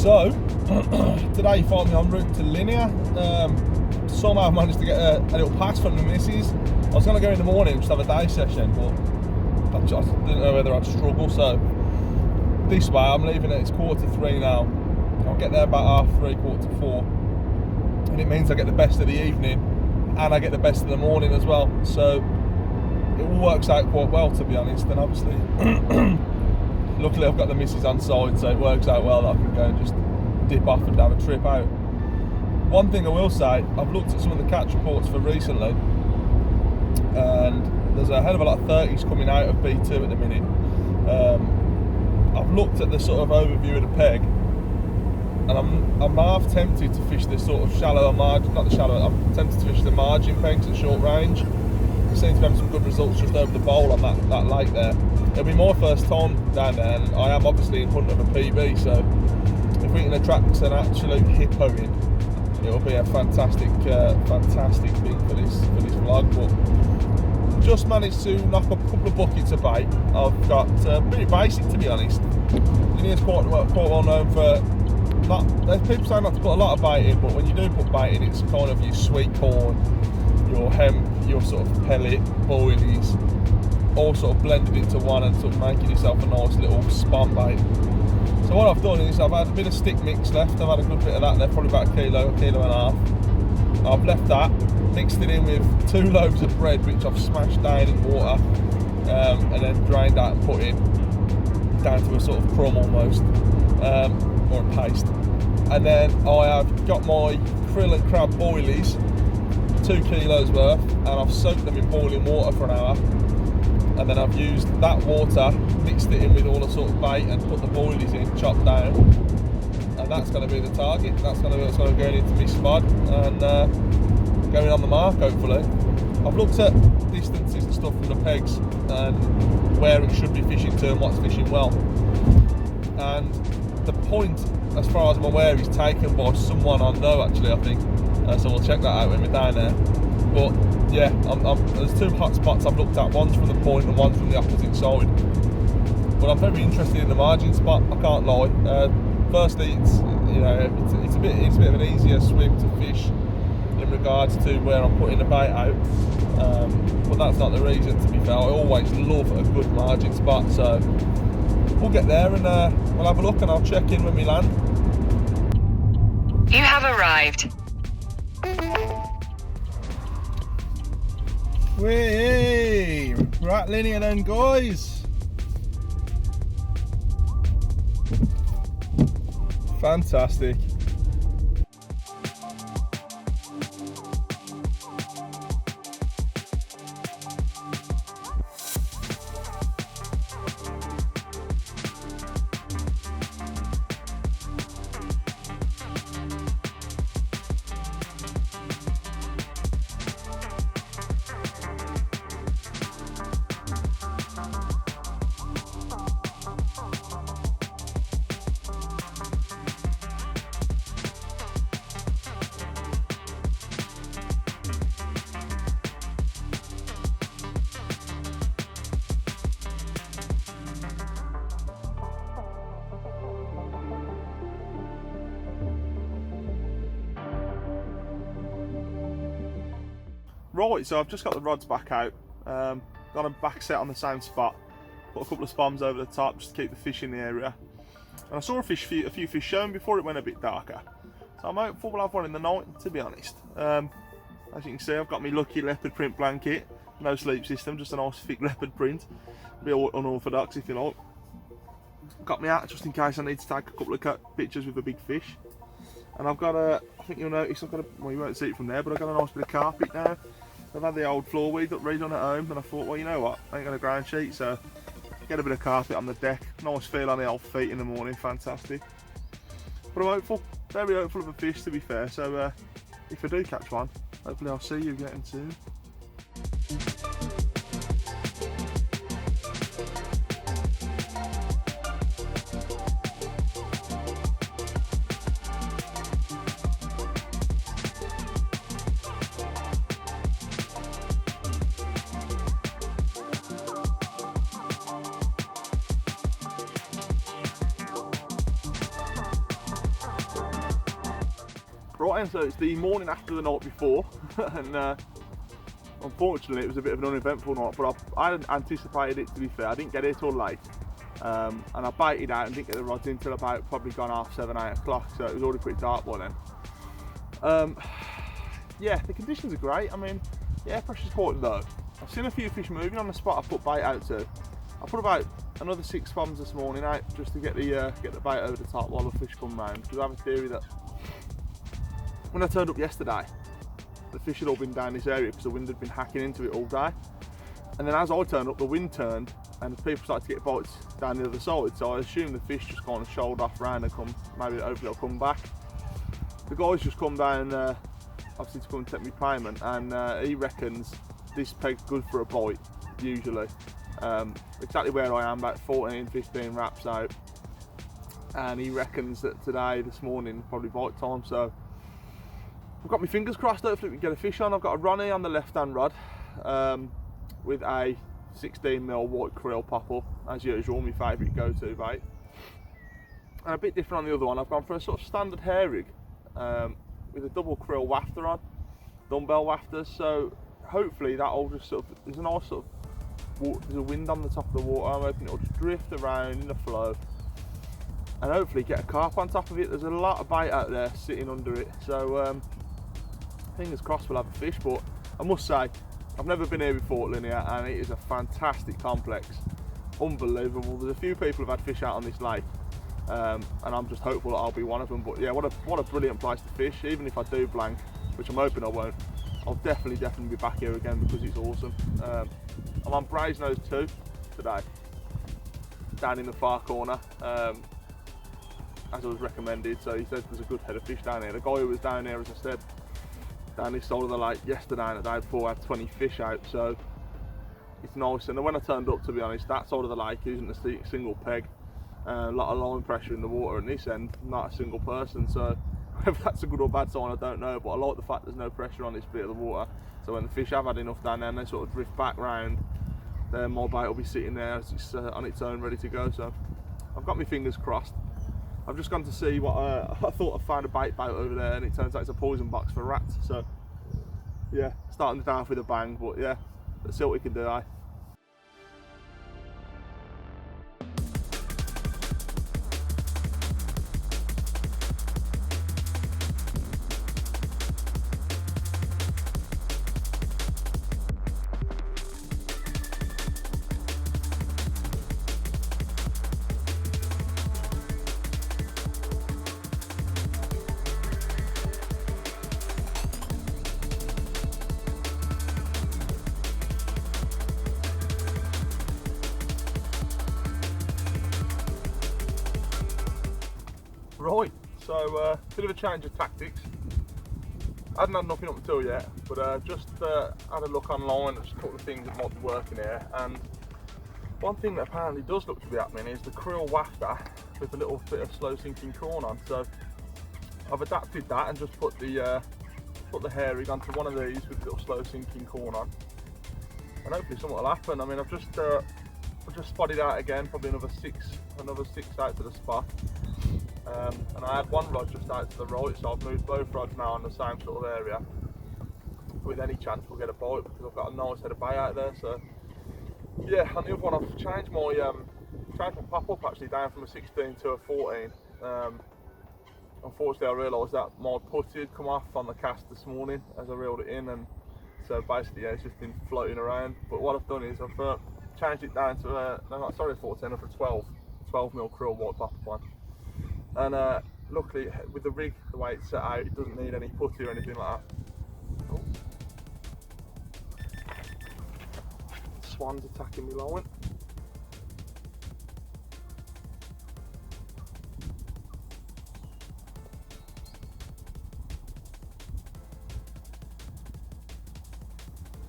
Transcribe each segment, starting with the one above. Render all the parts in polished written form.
So, today you find me en route to Linear. Somehow I've managed to get a little pass from the missus. I was going to go in the morning and just have a day session, but I didn't know whether I'd struggle. So, this way I'm leaving it's 2:45 now. I'll get there about 3:30, 4:45. And it means I get the best of the evening and I get the best of the morning as well. So, it all works out quite well, to be honest. And obviously, luckily I've got the missus on side, so it works out well that I can go and just dip off and have a trip out. One thing I will say, I've looked at some of the catch reports for recently, and there's a hell of a lot of 30s coming out of B2 at the minute. I've looked at the sort of overview of the peg, and I'm half tempted to fish this sort of shallower margin, not the shallow, I'm tempted to fish the margin pegs at short range. I seem to be having some good results just over the bowl on that lake there. It'll be my first time down there, and I am obviously in front of a PB, so if we can attract an absolute hippo in, it'll be a fantastic thing for this vlog. But just managed to knock up a couple of buckets of bait. I've got pretty basic, to be honest. Linear's quite well known for there's people say not to put a lot of bait in, but when you do put bait in, it's kind of your sweet corn, your hemp, your sort of pellet, boilies, all sort of blended into one and sort of making yourself a nice little spawn bait. So what I've done is I've had a bit of stick mix left. I've had a good bit of that left, probably about a kilo and a half. I've left that, mixed it in with 2 loaves of bread, which I've smashed down in water, and then drained out and put in down to a sort of crumb almost, or a paste. And then I have got my krill and crab boilies, 2 kilos worth, and I've soaked them in boiling water for an hour. And then I've used that water, mixed it in with all the sort of bait and put the boilies in, chopped down. And that's going to be the target. That's going to be what's going to go into my spot and going on the mark, hopefully. I've looked at distances and stuff from the pegs and where it should be fishing to and what's fishing well. And the point, as far as I'm aware, is taken by someone I know, actually, I think. So we'll check that out when we're down there. But yeah, there's 2 hot spots I've looked at. One's from the point and one's from the opposite side. But I'm very interested in the margin spot, I can't lie. Firstly, it's a bit of an easier swim to fish in regards to where I'm putting the bait out. But that's not the reason, to be fair. I always love a good margin spot, so we'll get there and we'll have a look and I'll check in when we land. You have arrived. We're at Linear then, guys. Fantastic. Right, so I've just got the rods back out, got them back set on the same spot, put a couple of spoms over the top just to keep the fish in the area. And I saw a few fish showing before it went a bit darker. So I'm hopeful we'll have one in the night, to be honest. As you can see, I've got my lucky leopard print blanket, no sleep system, just a nice thick leopard print. A bit unorthodox if you like. Got me out just in case I need to take a couple of pictures with a big fish. And I've got I think you'll notice I've got well, you won't see it from there, but I've got a nice bit of carpet now. I've had the old floor weed up redone at home, and I thought, well, you know what, I ain't got a ground sheet, so get a bit of carpet on the deck. Nice feel on the old feet in the morning, fantastic. But I'm hopeful, very hopeful of a fish, to be fair, so if I do catch one, hopefully I'll see you getting soon. Brighton, so it's the morning after the night before, and unfortunately it was a bit of an uneventful night, but I hadn't anticipated it, to be fair. I didn't get here till late, and I baited out and didn't get the rods in till about probably gone 7:30, 8 o'clock, so it was already pretty dark by then. Yeah, the conditions are great. I mean, the air pressure's quite low. I've seen a few fish moving on the spot I put bait out to. I put about another 6 bombs this morning out just to get the bait over the top while the fish come round, because I have a theory that when I turned up yesterday, the fish had all been down this area because the wind had been hacking into it all day. And then as I turned up, the wind turned and people started to get bites down the other side. So I assumed the fish just kind of shoaled off round and hopefully they'll come back. The guy's just come down, obviously to come and take me payment, and he reckons this peg's good for a bite, usually. Exactly where I am, about 14, 15 wraps out. And he reckons that today, this morning, probably bite time, so I've got my fingers crossed, hopefully we can get a fish on. I've got a Ronnie on the left-hand rod with a 16mm white krill popple, as usual, my favourite go-to bait. And a bit different on the other one, I've gone for a sort of standard hair rig with a double krill wafter on, dumbbell wafters, so hopefully that'll just sort of, there's a nice sort of, there's a wind on the top of the water, I'm hoping it'll just drift around in the flow and hopefully get a carp on top of it. There's a lot of bait out there sitting under it, so fingers crossed we'll have a fish. But I must say, I've never been here before at Linear, and it is a fantastic complex, unbelievable. There's a few people who've had fish out on this lake, and I'm just hopeful that I'll be one of them. But yeah, what a brilliant place to fish. Even if I do blank, which I'm hoping I won't, I'll definitely be back here again because it's awesome. I'm on Brasenose 2 today, down in the far corner, as I was recommended. So he says there's a good head of fish down here. The guy who was down here, as I said, down this side of the lake yesterday and the day before, had 20 fish out, so it's nice. And when I turned up, to be honest, that side of the lake isn't a single peg. A lot of line pressure in the water, and this end, not a single person. So whether that's a good or bad sign, I don't know, but I like the fact there's no pressure on this bit of the water. So when the fish have had enough down there and they sort of drift back round, then my bait will be sitting there as it's on its own, ready to go. So I've got my fingers crossed. I've just gone to see what I thought I found a bait boat over there, and it turns out it's a poison box for rats. So yeah, starting the day off with a bang, but yeah, let's see what we can do, eh? Right, so bit of a change of tactics. I hadn't had nothing up until yet, but just had a look online at just a couple of things that might be working here. And one thing that apparently does look to be happening is the krill wafter with a little bit of slow sinking corn on. So I've adapted that and just put the hair rig onto one of these with a little slow sinking corn on, and hopefully something will happen. I mean, I've just spotted out again, probably another six out to the spot. And I had one rod just out to the right, so I've moved both rods now on the same sort of area. With any chance we'll get a bite, because I've got a nice head of bait out there. So yeah, on the other one I've changed my pop-up actually down from a 16 to a 14. Unfortunately I realised that my putty had come off on the cast this morning as I reeled it in, and so basically yeah, it's just been floating around. But what I've done is I've changed it down to a 14, up a 12mm krill white pop-up one. And luckily with the rig, the way it's set out, it doesn't need any putty or anything like that. Oh. Swan's attacking me line.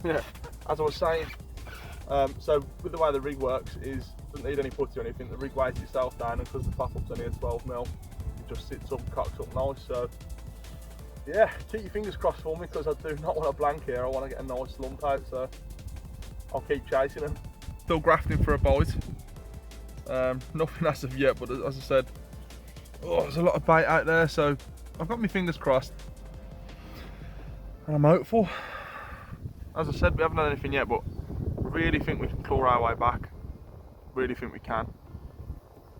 Yeah, as I was saying, so with the way the rig works is doesn't need any putty or anything. The rig weighs itself down, and because the pop-up's only a 12mm, it just sits up, cocks up nice. So yeah, keep your fingers crossed for me, because I do not want a blank here. I want to get a nice lump out, so I'll keep chasing them. Still grafting for a bite. Nothing as of yet, but as I said, there's a lot of bait out there, so I've got my fingers crossed. And I'm hopeful. As I said, we haven't done anything yet, but really think we can claw our way back. Really think we can.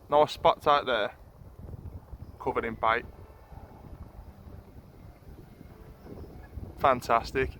Nice spots out there, covered in bait. Fantastic.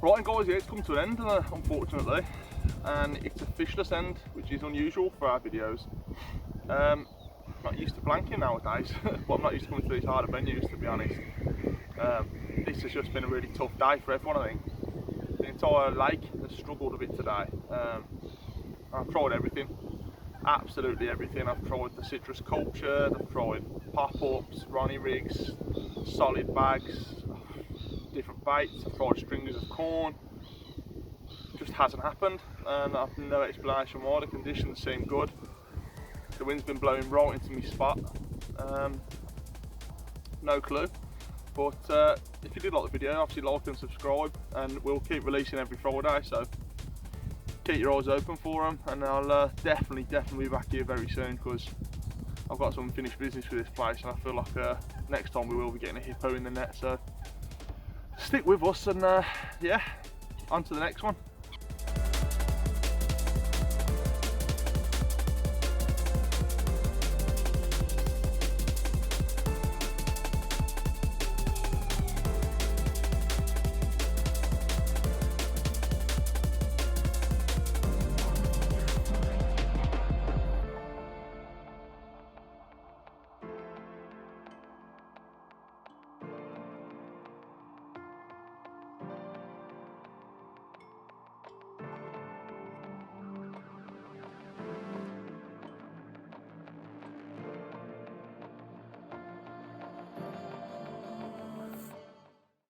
Right, and guys, yeah, it's come to an end, unfortunately, and it's a fishless end, which is unusual for our videos. I'm not used to blanking nowadays, but I'm not used to coming to these harder venues, to be honest. This has just been a really tough day for everyone, I think. The entire lake has struggled a bit today. I've tried everything, absolutely everything. I've tried the citrus culture, I've tried pop-ups, Ronnie rigs, solid bags, different baits. I've tried stringers of corn. Just hasn't happened, and I've no explanation why. The conditions seem good. The wind's been blowing right into my spot. No clue. But if you did like the video, obviously like and subscribe, and we'll keep releasing every Friday, so keep your eyes open for them, and I'll definitely be back here very soon, because I've got some unfinished business with this place, and I feel like next time we will be getting a hippo in the net. So stick with us, and yeah, on to the next one.